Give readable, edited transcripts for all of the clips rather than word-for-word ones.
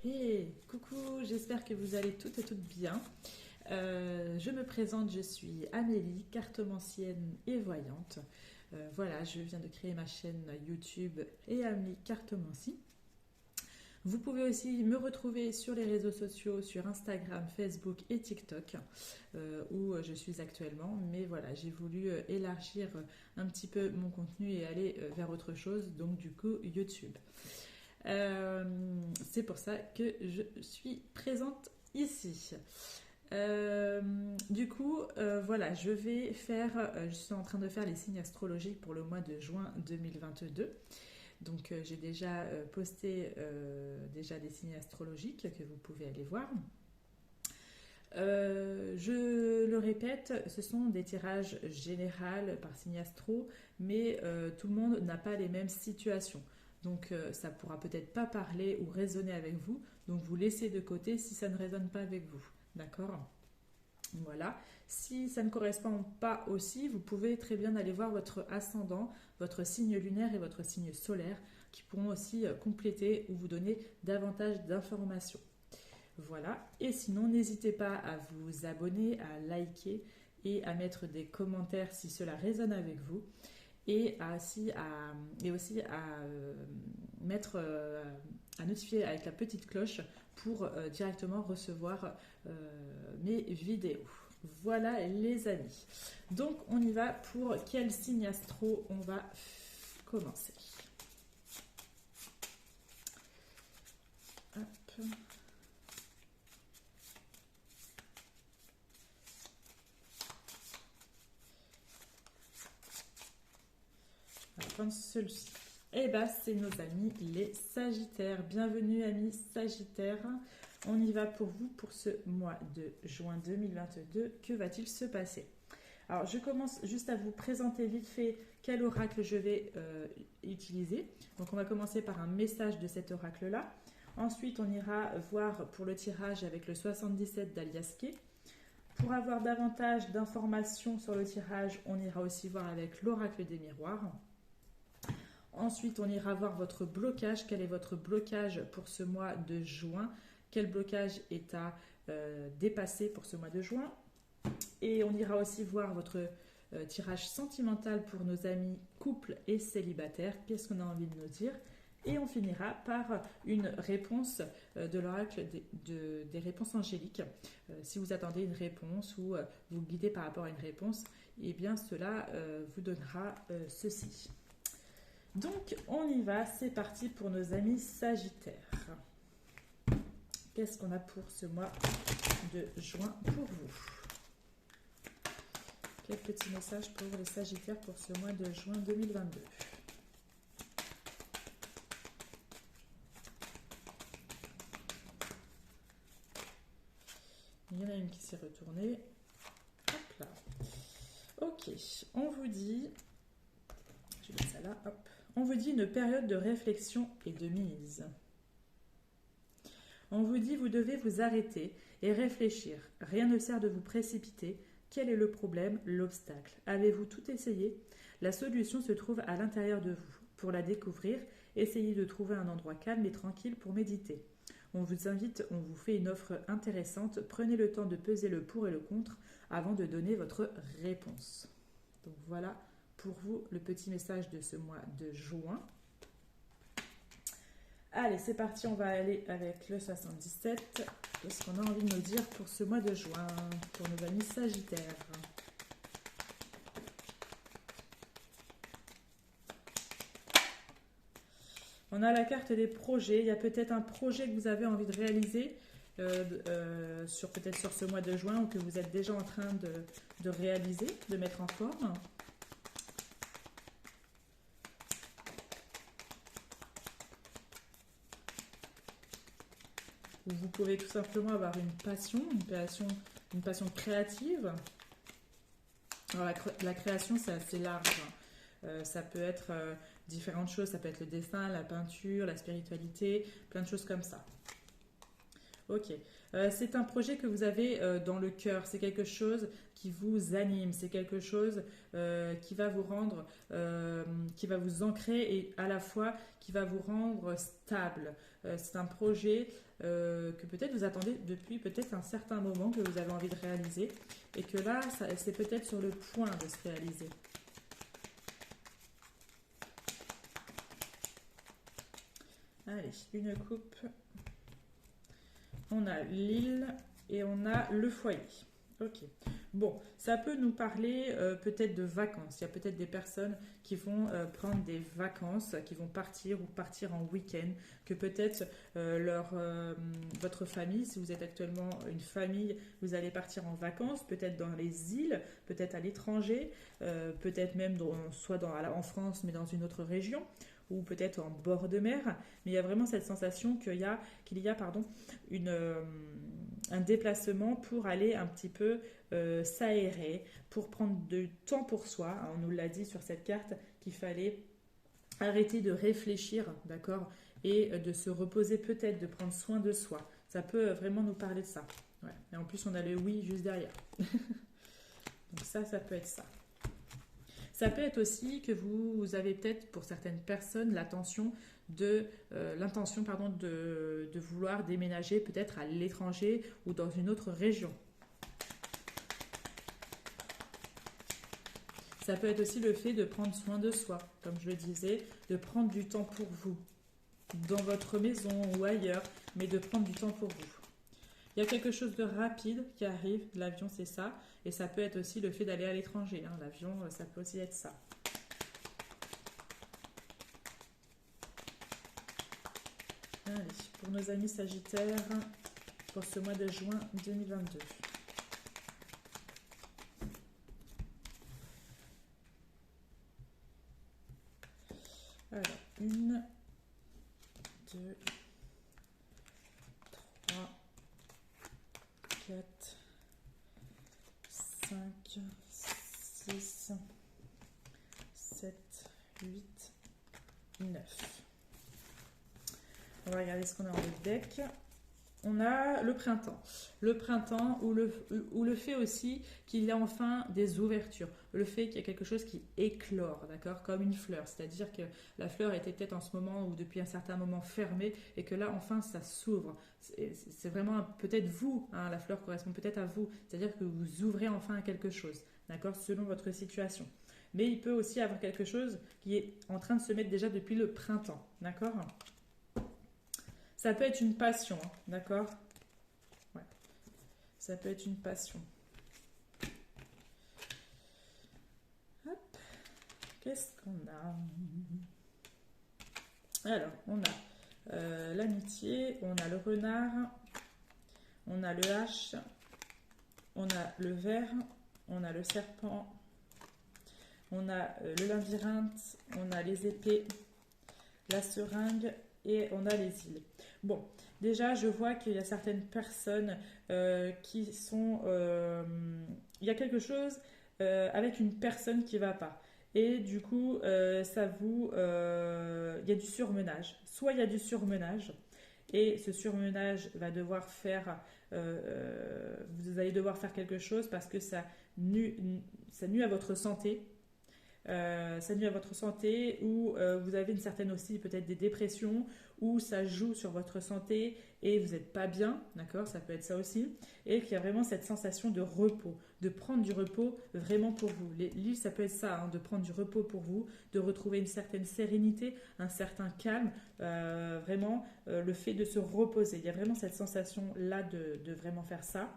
Hey, coucou, j'espère que vous allez toutes et toutes bien. Je me présente, je suis Amélie, cartomancienne et voyante. Voilà, je viens de créer ma chaîne YouTube et Amélie Cartomancie. Vous pouvez aussi me retrouver sur les réseaux sociaux, sur Instagram, Facebook et TikTok, où je suis actuellement. Mais voilà, j'ai voulu élargir un petit peu mon contenu et aller vers autre chose, donc du coup YouTube. Euh, c'est pour ça que je suis présente ici. Voilà, je suis en train de faire les signes astrologiques pour le mois de juin 2022. Donc, j'ai déjà posté déjà des signes astrologiques que vous pouvez aller voir. Je le répète, ce sont des tirages généraux par signe astro, mais tout le monde n'a pas les mêmes situations. Donc ça pourra peut-être pas parler ou résonner avec vous, donc vous laissez de côté si ça ne résonne pas avec vous. D'accord? Voilà. Si ça ne correspond pas aussi, vous pouvez très bien aller voir votre ascendant, votre signe lunaire et votre signe solaire qui pourront aussi compléter ou vous donner davantage d'informations. Voilà. Et sinon, n'hésitez pas à vous abonner, à liker et à mettre des commentaires si cela résonne avec vous. Et aussi à mettre à notifier avec la petite cloche pour directement recevoir mes vidéos. Voilà les amis. Donc on y va pour quel signe astro on va commencer. Hop. On va prendre celui-ci. Et bah c'est nos amis les Sagittaires. Bienvenue amis Sagittaires. On y va pour vous pour ce mois de juin 2022. Que va-t-il se passer? Alors je commence juste à vous présenter vite fait quel oracle je vais utiliser. Donc on va commencer par un message de cet oracle-là. Ensuite on ira voir pour le tirage avec le 77 d'Aliaské. Pour avoir davantage d'informations sur le tirage, on ira aussi voir avec l'oracle des miroirs. Ensuite, on ira voir votre blocage. Quel est votre blocage pour ce mois de juin? Quel blocage est à dépasser pour ce mois de juin? Et on ira aussi voir votre tirage sentimental pour nos amis couples et célibataires. Qu'est-ce qu'on a envie de nous dire? Et on finira par une réponse de l'oracle des réponses angéliques. Si vous attendez une réponse ou vous guidez par rapport à une réponse, eh bien cela vous donnera ceci. Donc on y va, c'est parti pour nos amis Sagittaires. Qu'est-ce qu'on a pour ce mois de juin pour vous? Quel petit message pour les Sagittaires pour ce mois de juin 2022? Il y en a une qui s'est retournée. Hop là. Ok, on vous dit... Je vais mettre ça là, hop. On vous dit une période de réflexion et de mise. On vous dit vous devez vous arrêter et réfléchir. Rien ne sert de vous précipiter. Quel est le problème, l'obstacle? Avez-vous tout essayé? La solution se trouve à l'intérieur de vous. Pour la découvrir, essayez de trouver un endroit calme et tranquille pour méditer. On vous invite, on vous fait une offre intéressante. Prenez le temps de peser le pour et le contre avant de donner votre réponse. Donc voilà pour vous le petit message de ce mois de juin. Allez, c'est parti, on va aller avec le 77. Qu'est-ce qu'on a envie de nous dire pour ce mois de juin, pour nos amis Sagittaires? On a la carte des projets. Il y a peut-être un projet que vous avez envie de réaliser peut-être sur ce mois de juin ou que vous êtes déjà en train de réaliser, de mettre en forme. Vous pouvez tout simplement avoir une passion créative. Alors la création, c'est assez large. Ça peut être différentes choses. Ça peut être le dessin, la peinture, la spiritualité, plein de choses comme ça. Ok. C'est un projet que vous avez dans le cœur. C'est quelque chose qui vous anime. C'est quelque chose qui va vous rendre, qui va vous ancrer et à la fois qui va vous rendre stable. C'est un projet que peut-être vous attendez depuis peut-être un certain moment que vous avez envie de réaliser et que là, c'est peut-être sur le point de se réaliser. Allez, une coupe. On a l'île et on a le foyer. Ok. Bon, ça peut nous parler peut-être de vacances. Il y a peut-être des personnes qui vont prendre des vacances, qui vont partir ou partir en week-end, que peut-être votre famille, si vous êtes actuellement une famille, vous allez partir en vacances, peut-être dans les îles, peut-être à l'étranger, peut-être même en France, mais dans une autre région, ou peut-être en bord de mer. Mais il y a vraiment cette sensation qu'il y a un déplacement pour aller un petit peu s'aérer, pour prendre du temps pour soi. On nous l'a dit sur cette carte qu'il fallait arrêter de réfléchir, d'accord, et de se reposer peut-être, de prendre soin de soi. Ça peut vraiment nous parler de ça. Ouais. Et en plus, on a le oui juste derrière. Donc ça peut être ça. Ça peut être aussi que vous avez peut-être, pour certaines personnes, l'intention de vouloir déménager peut-être à l'étranger ou dans une autre région. Ça peut être aussi le fait de prendre soin de soi, comme je le disais, de prendre du temps pour vous, dans votre maison ou ailleurs, mais de prendre du temps pour vous. Il y a quelque chose de rapide qui arrive, l'avion c'est ça, et ça peut être aussi le fait d'aller à l'étranger. Hein. L'avion, ça peut aussi être ça. Allez, pour nos amis Sagittaires, pour ce mois de juin 2022. Alors, 1, 2, 3, 4, 5, 6, 7, 8, 9. On va regarder ce qu'on a dans le deck. On a le printemps. Le printemps ou le fait aussi qu'il y a enfin des ouvertures. Le fait qu'il y a quelque chose qui éclore, d'accord, comme une fleur. C'est-à-dire que la fleur était peut-être en ce moment ou depuis un certain moment fermée et que là, enfin, ça s'ouvre. C'est vraiment peut-être vous, hein, la fleur correspond peut-être à vous. C'est-à-dire que vous ouvrez enfin à quelque chose, d'accord, selon votre situation. Mais il peut aussi y avoir quelque chose qui est en train de se mettre déjà depuis le printemps, d'accord ? Ça peut être une passion, hein, d'accord? Ouais. Ça peut être une passion. Hop. Qu'est-ce qu'on a? Alors, on a l'amitié, on a le renard, on a le H, on a le ver, on a le serpent, on a le labyrinthe, on a les épées, la seringue et on a les îles. Bon, déjà, je vois qu'il y a certaines personnes qui sont... il y a quelque chose avec une personne qui ne va pas. Et du coup, il y a du surmenage. Soit il y a du surmenage, et ce surmenage va devoir faire... vous allez devoir faire quelque chose parce que ça nuit à votre santé. Ça nuit à votre santé ou vous avez une certaine aussi peut-être des dépressions ou ça joue sur votre santé et vous n'êtes pas bien, d'accord, ça peut être ça aussi, et qu'il y a vraiment cette sensation de repos, de prendre du repos vraiment pour vous. L'île, ça peut être ça, hein, de prendre du repos pour vous, de retrouver une certaine sérénité, un certain calme, vraiment le fait de se reposer. Il y a vraiment cette sensation-là de vraiment faire ça.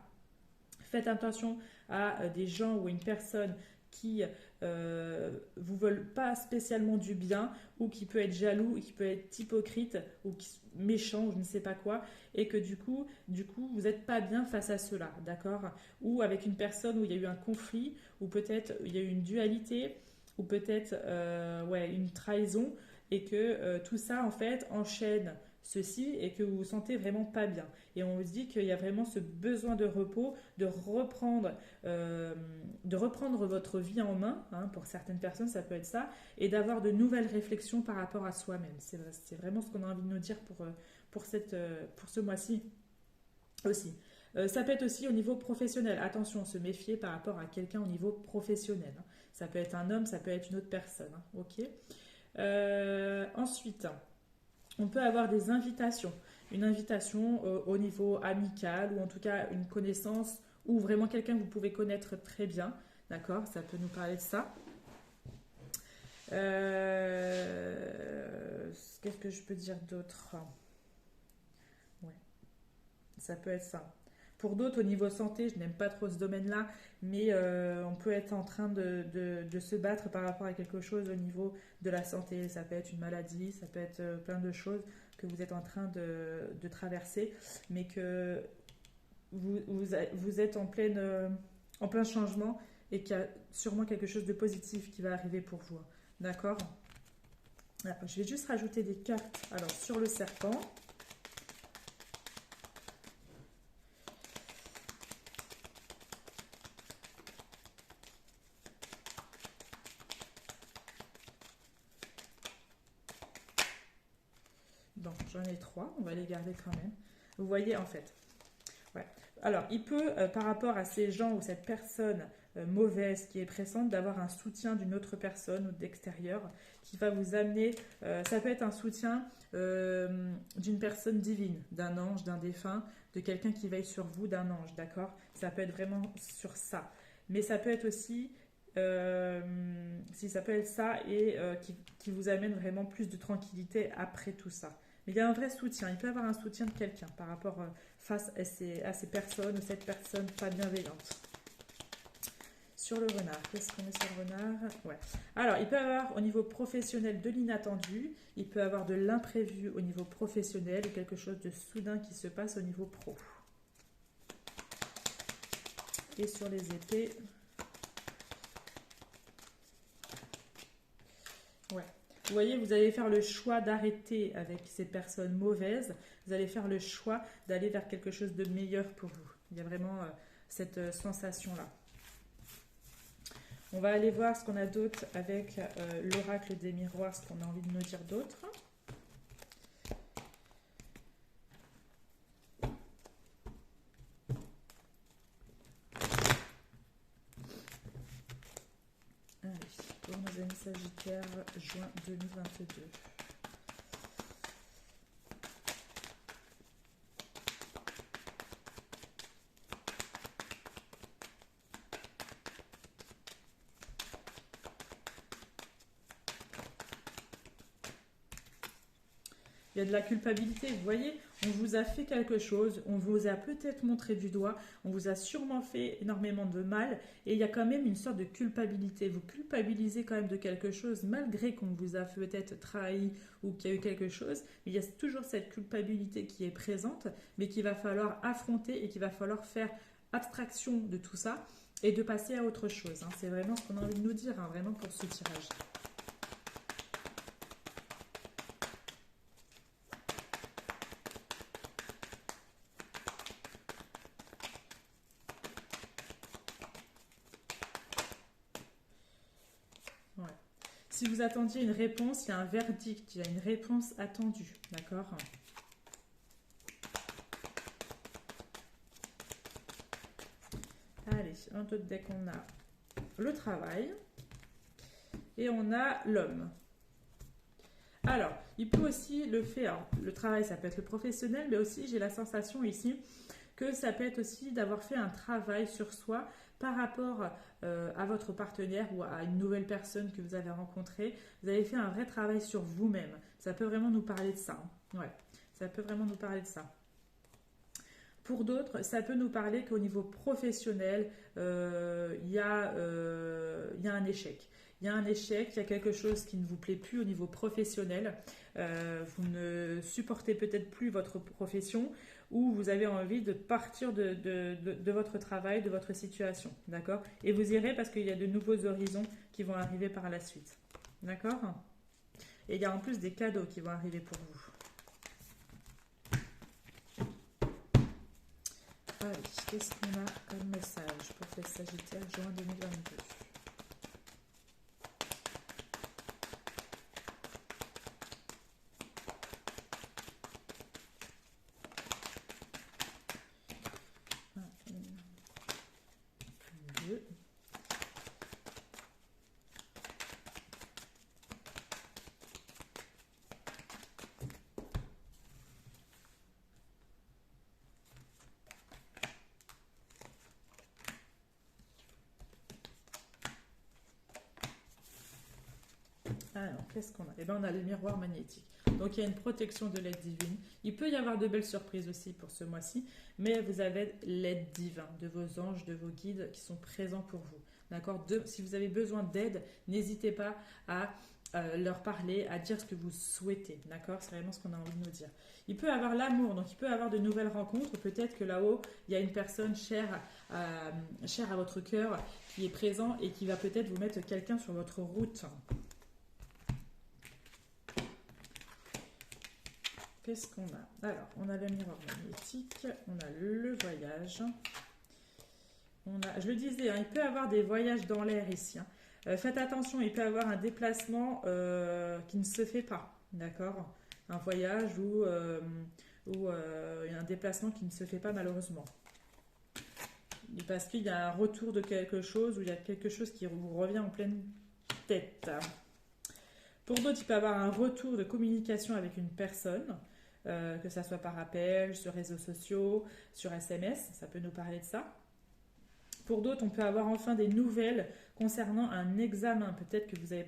Faites attention à des gens ou une personne qui vous veulent pas spécialement du bien ou qui peut être jaloux, qui peut être hypocrite ou méchant, je ne sais pas quoi, et que du coup vous n'êtes pas bien face à cela, d'accord? Ou avec une personne où il y a eu un conflit, ou peut-être il y a eu une dualité, ou peut-être une trahison, et que tout ça en fait enchaîne ceci et que vous vous sentez vraiment pas bien. Et on se dit qu'il y a vraiment ce besoin de repos, de reprendre votre vie en main, hein, pour certaines personnes ça peut être ça, et d'avoir de nouvelles réflexions par rapport à soi-même. C'est vraiment ce qu'on a envie de nous dire pour ce mois-ci. aussi. Ça peut être aussi au niveau professionnel. Attention, se méfier par rapport à quelqu'un au niveau professionnel, hein. Ça peut être un homme, ça peut être une autre personne, hein. Ok. Ensuite, on peut avoir des invitations. Une invitation au niveau amical ou en tout cas une connaissance ou vraiment quelqu'un que vous pouvez connaître très bien. D'accord. Ça peut nous parler de ça. Qu'est-ce que je peux dire d'autre? Ouais, ça peut être ça. Pour d'autres, au niveau santé, je n'aime pas trop ce domaine-là, mais on peut être en train de se battre par rapport à quelque chose au niveau de la santé. Ça peut être une maladie, ça peut être plein de choses que vous êtes en train de traverser, mais que vous êtes en plein changement et qu'il y a sûrement quelque chose de positif qui va arriver pour vous. D'accord? Alors, je vais juste rajouter des cartes. Alors, sur le serpent. Bon, j'en ai trois, on va les garder quand même. Vous voyez, en fait. Ouais. Alors, il peut, par rapport à ces gens ou cette personne mauvaise qui est pressante, d'avoir un soutien d'une autre personne ou d'extérieur qui va vous amener. Ça peut être un soutien d'une personne divine, d'un ange, d'un défunt, de quelqu'un qui veille sur vous, d'un ange, d'accord? Ça peut être vraiment sur ça. Mais ça peut être aussi. Si ça peut être ça et qui vous amène vraiment plus de tranquillité après tout ça. Mais il y a un vrai soutien. Il peut y avoir un soutien de quelqu'un par rapport face à ces personnes ou cette personne pas bienveillante. Sur le renard, qu'est-ce qu'on est sur le renard? Ouais. Alors, il peut y avoir au niveau professionnel de l'inattendu, il peut y avoir de l'imprévu au niveau professionnel ou quelque chose de soudain qui se passe au niveau pro. Et sur les épées, ouais. Vous voyez, vous allez faire le choix d'arrêter avec ces personnes mauvaises. Vous allez faire le choix d'aller vers quelque chose de meilleur pour vous. Il y a vraiment cette sensation-là. On va aller voir ce qu'on a d'autre avec l'oracle des miroirs, ce qu'on a envie de nous dire d'autre. Allez, pour nos amis Sagittaires, juin 2022. Il y a de la culpabilité, vous voyez, on vous a fait quelque chose, on vous a peut-être montré du doigt, on vous a sûrement fait énormément de mal, et il y a quand même une sorte de culpabilité. Vous culpabilisez quand même de quelque chose, malgré qu'on vous a peut-être trahi ou qu'il y a eu quelque chose, mais il y a toujours cette culpabilité qui est présente, mais qu'il va falloir affronter et qu'il va falloir faire abstraction de tout ça et de passer à autre chose, hein. C'est vraiment ce qu'on a envie de nous dire, hein, vraiment pour ce tirage. Ouais. Si vous attendiez une réponse, il y a un verdict, il y a une réponse attendue, d'accord? Allez, un autre deck, on a le travail et on a l'homme. Alors, il peut aussi le faire, le travail, ça peut être le professionnel, mais aussi j'ai la sensation ici que ça peut être aussi d'avoir fait un travail sur soi par rapport à votre partenaire ou à une nouvelle personne que vous avez rencontrée. Vous avez fait un vrai travail sur vous-même. Ça peut vraiment nous parler de ça, hein. Ouais, ça peut vraiment nous parler de ça. Pour d'autres, ça peut nous parler qu'au niveau professionnel, il y a un échec. Il y a un échec, il y a quelque chose qui ne vous plaît plus au niveau professionnel. Vous ne supportez peut-être plus votre profession ou vous avez envie de partir de votre travail, de votre situation. D'accord? Et vous irez parce qu'il y a de nouveaux horizons qui vont arriver par la suite. D'accord? Et il y a en plus des cadeaux qui vont arriver pour vous. Allez, qu'est-ce qu'on a comme message pour les Sagittaires juin 2022? qu'est-ce qu'on a? Eh bien, on a les miroirs magnétiques. Donc, il y a une protection de l'aide divine. Il peut y avoir de belles surprises aussi pour ce mois-ci, mais vous avez l'aide divine de vos anges, de vos guides qui sont présents pour vous. D'accord? Si vous avez besoin d'aide, n'hésitez pas à leur parler, à dire ce que vous souhaitez. D'accord? C'est vraiment ce qu'on a envie de nous dire. Il peut avoir l'amour, donc il peut avoir de nouvelles rencontres. Peut-être que là-haut, il y a une personne chère à votre cœur qui est présent et qui va peut-être vous mettre quelqu'un sur votre route. Qu'est-ce qu'on a? Alors, on a le miroir magnétique, on a le voyage. Je le disais, hein, il peut y avoir des voyages dans l'air ici. Hein. Faites attention, il peut y avoir un déplacement qui ne se fait pas. D'accord? Un voyage ou un déplacement qui ne se fait pas malheureusement. Parce qu'il y a un retour de quelque chose ou il y a quelque chose qui vous revient en pleine tête. Pour d'autres, il peut y avoir un retour de communication avec une personne, que ça soit par appel, sur réseaux sociaux, sur SMS, ça peut nous parler de ça. Pour d'autres, on peut avoir enfin des nouvelles concernant un examen. Peut-être que vous allez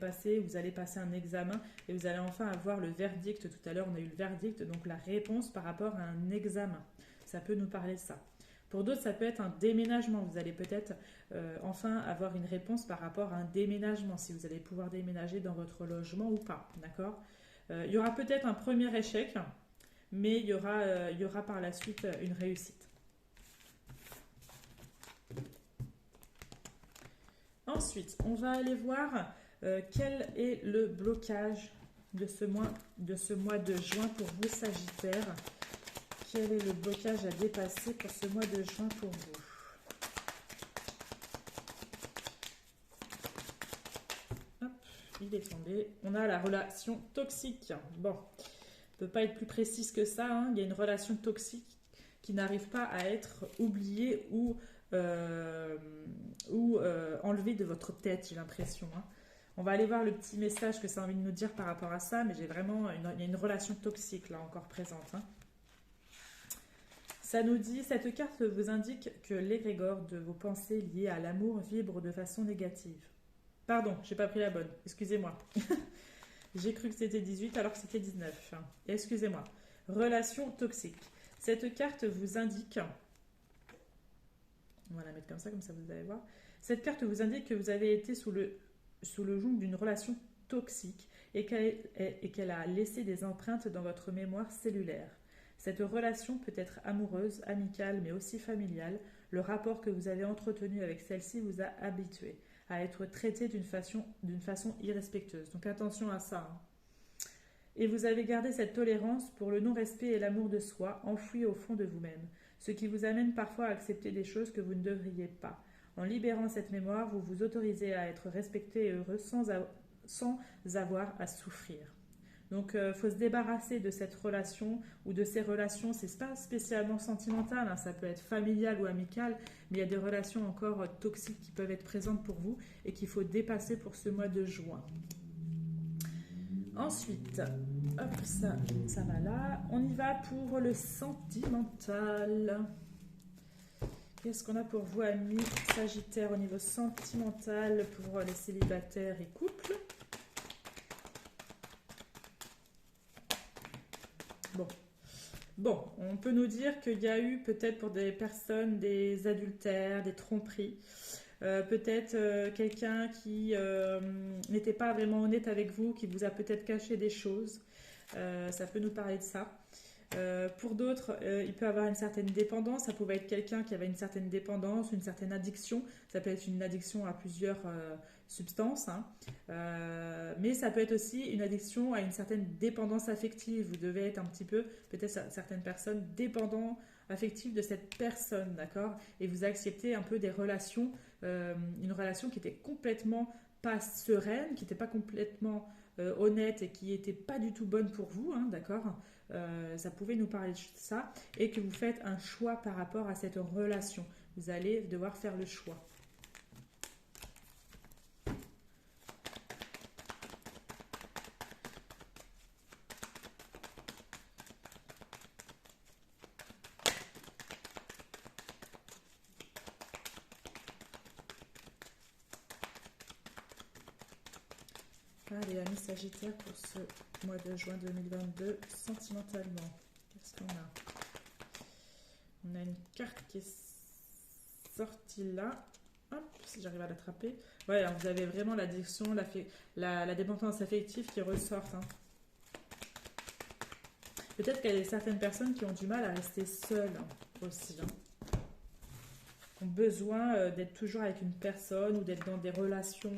passer un examen et vous allez enfin avoir le verdict. Tout à l'heure, on a eu le verdict, donc la réponse par rapport à un examen. Ça peut nous parler de ça. Pour d'autres, ça peut être un déménagement. Vous allez peut-être enfin avoir une réponse par rapport à un déménagement, si vous allez pouvoir déménager dans votre logement ou pas. D'accord? Il y aura peut-être un premier échec, mais il y aura par la suite une réussite. Ensuite, on va aller voir quel est le blocage de ce mois de juin pour vous, Sagittaire. Quel est le blocage à dépasser pour ce mois de juin pour vous? Hop, il est tombé. On a la relation toxique. Bon, on ne peut pas être plus précise que ça. Hein. Il y a une relation toxique qui n'arrive pas à être oubliée ou enlevée de votre tête, j'ai l'impression. Hein. On va aller voir le petit message que ça a envie de nous dire par rapport à ça, mais il y a une relation toxique là encore présente. Hein. Ça nous dit, cette carte vous indique que l'égrégore de vos pensées liées à l'amour vibre de façon négative. Pardon, j'ai pas pris la bonne, excusez-moi. J'ai cru que c'était 18 alors que c'était 19. Excusez-moi. Relation toxique. Cette carte vous indique... On va la mettre comme ça vous allez voir. Cette carte vous indique que vous avez été sous le joug d'une relation toxique et qu'elle a laissé des empreintes dans votre mémoire cellulaire. Cette relation peut être amoureuse, amicale, mais aussi familiale. Le rapport que vous avez entretenu avec celle-ci vous a habitué à être traité d'une façon irrespectueuse. Donc attention à ça. Hein. Et vous avez gardé cette tolérance pour le non-respect et l'amour de soi enfoui au fond de vous-même, ce qui vous amène parfois à accepter des choses que vous ne devriez pas. En libérant cette mémoire, vous vous autorisez à être respecté et heureux sans avoir à souffrir. Donc, il faut se débarrasser de cette relation ou de ces relations. C'est pas spécialement sentimental, hein, ça peut être familial ou amical, mais il y a des relations encore toxiques qui peuvent être présentes pour vous et qu'il faut dépasser pour ce mois de juin. Ensuite, hop, ça va là. On y va pour le sentimental. Qu'est-ce qu'on a pour vous, amis Sagittaire, au niveau sentimental pour les célibataires et couples? Bon, on peut nous dire qu'il y a eu peut-être pour des personnes des adultères, des tromperies, peut-être quelqu'un qui n'était pas vraiment honnête avec vous, qui vous a peut-être caché des choses. Ça peut nous parler de ça. Pour d'autres, il peut avoir une certaine dépendance. Ça pouvait être quelqu'un qui avait une certaine dépendance, une certaine addiction. Ça peut être une addiction à plusieurs substances. Hein. Mais ça peut être aussi une addiction à une certaine dépendance affective. Vous devez être un petit peu, peut-être certaines personnes, dépendants affectifs de cette personne, d'accord? Et vous acceptez un peu des relations, une relation qui était complètement pas sereine, qui n'était pas complètement honnête et qui n'était pas du tout bonne pour vous, hein, d'accord? Ça pouvait nous parler de ça, et que vous faites un choix par rapport à cette relation. Vous allez devoir faire le choix. Allez, amis Sagittaire, pour ce mois de juin 2022, sentimentalement, qu'est-ce qu'on a? On a une carte qui est sortie là. Hop, si j'arrive à l'attraper. Ouais, alors vous avez vraiment l'addiction, la dépendance affective qui ressortent. Hein. Peut-être qu'il y a certaines personnes qui ont du mal à rester seules aussi. Hein. Ont besoin d'être toujours avec une personne ou d'être dans des relations.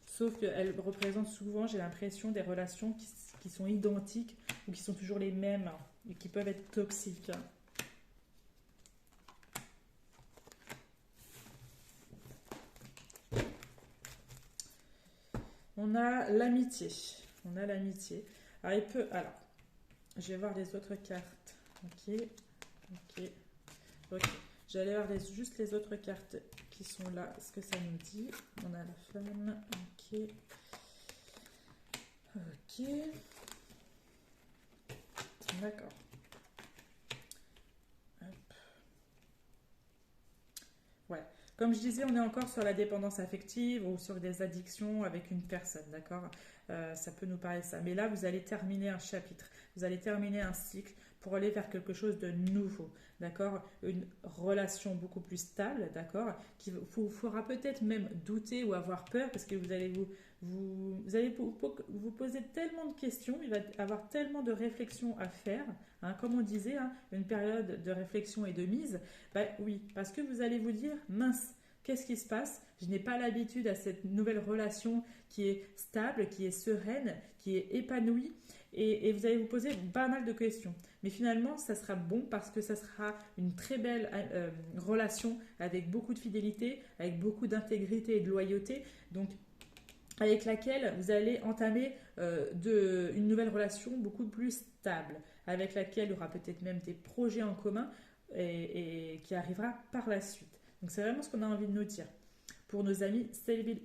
Sauf qu'elles représentent souvent, j'ai l'impression, des relations qui sont identiques ou qui sont toujours les mêmes et qui peuvent être toxiques. On a l'amitié. On a l'amitié. Alors, je vais voir les autres cartes. Ok. Je vais aller voir juste les autres cartes qui sont là. Ce que ça nous dit. On a la femme. Ok. D'accord. Ouais. Comme je disais, on est encore sur la dépendance affective ou sur des addictions avec une personne, d'accord. Ça peut nous parler de ça. Mais là, vous allez terminer un chapitre, vous allez terminer un cycle pour aller vers quelque chose de nouveau, d'accord. Une relation beaucoup plus stable, d'accord, qui vous fera peut-être même douter ou avoir peur parce que vous allez vous poser tellement de questions, il va y avoir tellement de réflexions à faire, hein, comme on disait, hein, une période de réflexion et de mise. Ben oui, parce que vous allez vous dire, mince, qu'est-ce qui se passe? Je n'ai pas l'habitude à cette nouvelle relation qui est stable, qui est sereine, qui est épanouie. Et vous allez vous poser pas mal de questions. Mais finalement, ça sera bon parce que ça sera une très belle relation avec beaucoup de fidélité, avec beaucoup d'intégrité et de loyauté. Donc, avec laquelle vous allez entamer une nouvelle relation beaucoup plus stable, avec laquelle il y aura peut-être même des projets en commun et qui arrivera par la suite. Donc c'est vraiment ce qu'on a envie de nous dire. Pour nos amis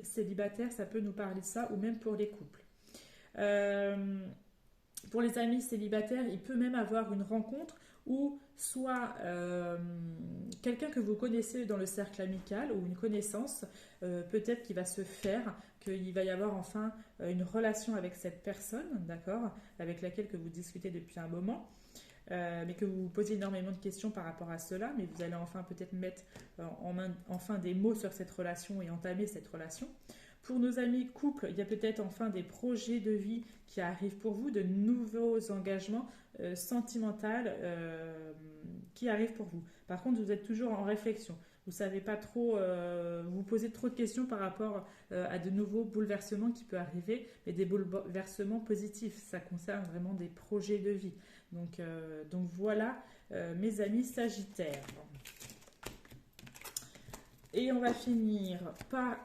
célibataires, ça peut nous parler de ça, ou même pour les couples. Pour les amis célibataires, il peut même avoir une rencontre ou soit quelqu'un que vous connaissez dans le cercle amical ou une connaissance, peut-être qui va se faire, qu'il va y avoir enfin une relation avec cette personne, d'accord, avec laquelle que vous discutez depuis un moment. Mais que vous vous posez énormément de questions par rapport à cela, mais vous allez enfin peut-être mettre enfin des mots sur cette relation et entamer cette relation. Pour nos amis couples, il y a peut-être enfin des projets de vie qui arrivent pour vous, de nouveaux engagements sentimentaux qui arrivent pour vous. Par contre, vous êtes toujours en réflexion. Vous ne savez pas trop, vous posez trop de questions par rapport à de nouveaux bouleversements qui peuvent arriver, mais des bouleversements positifs. Ça concerne vraiment des projets de vie. Donc voilà, mes amis Sagittaires. Et on va finir par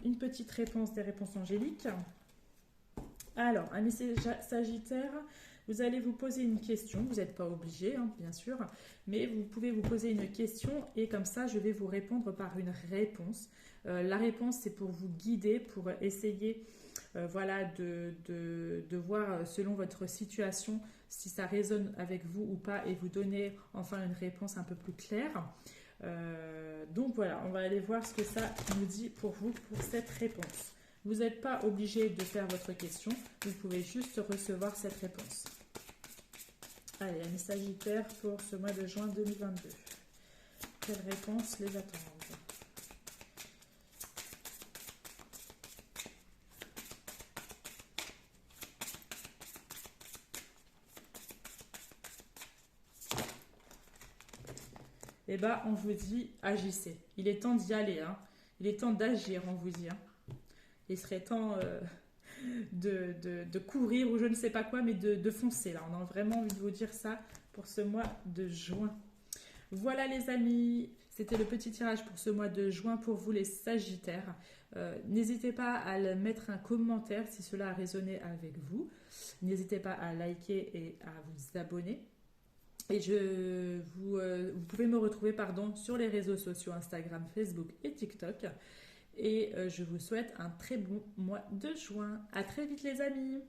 une petite réponse des réponses angéliques. Alors, amis Sagittaires, vous allez vous poser une question. Vous n'êtes pas obligé, hein, bien sûr, mais vous pouvez vous poser une question et comme ça, je vais vous répondre par une réponse. La réponse, c'est pour vous guider, pour essayer voilà, de voir selon votre situation si ça résonne avec vous ou pas et vous donner enfin une réponse un peu plus claire. Donc voilà, on va aller voir ce que ça nous dit pour vous pour cette réponse. Vous n'êtes pas obligé de faire votre question, vous pouvez juste recevoir cette réponse. Allez, amis Sagittaires pour ce mois de juin 2022. Quelles réponses les attendent? Eh bien, on vous dit, agissez. Il est temps d'y aller. Hein. Il est temps d'agir, on vous dit. Hein. Il serait temps de courir ou je ne sais pas quoi, mais de foncer. Là, on a vraiment envie de vous dire ça pour ce mois de juin. Voilà les amis, c'était le petit tirage pour ce mois de juin pour vous les Sagittaires. N'hésitez pas à mettre un commentaire si cela a résonné avec vous. N'hésitez pas à liker et à vous abonner. Et vous pouvez me retrouver sur les réseaux sociaux Instagram, Facebook et TikTok. Et je vous souhaite un très bon mois de juin. À très vite les amis!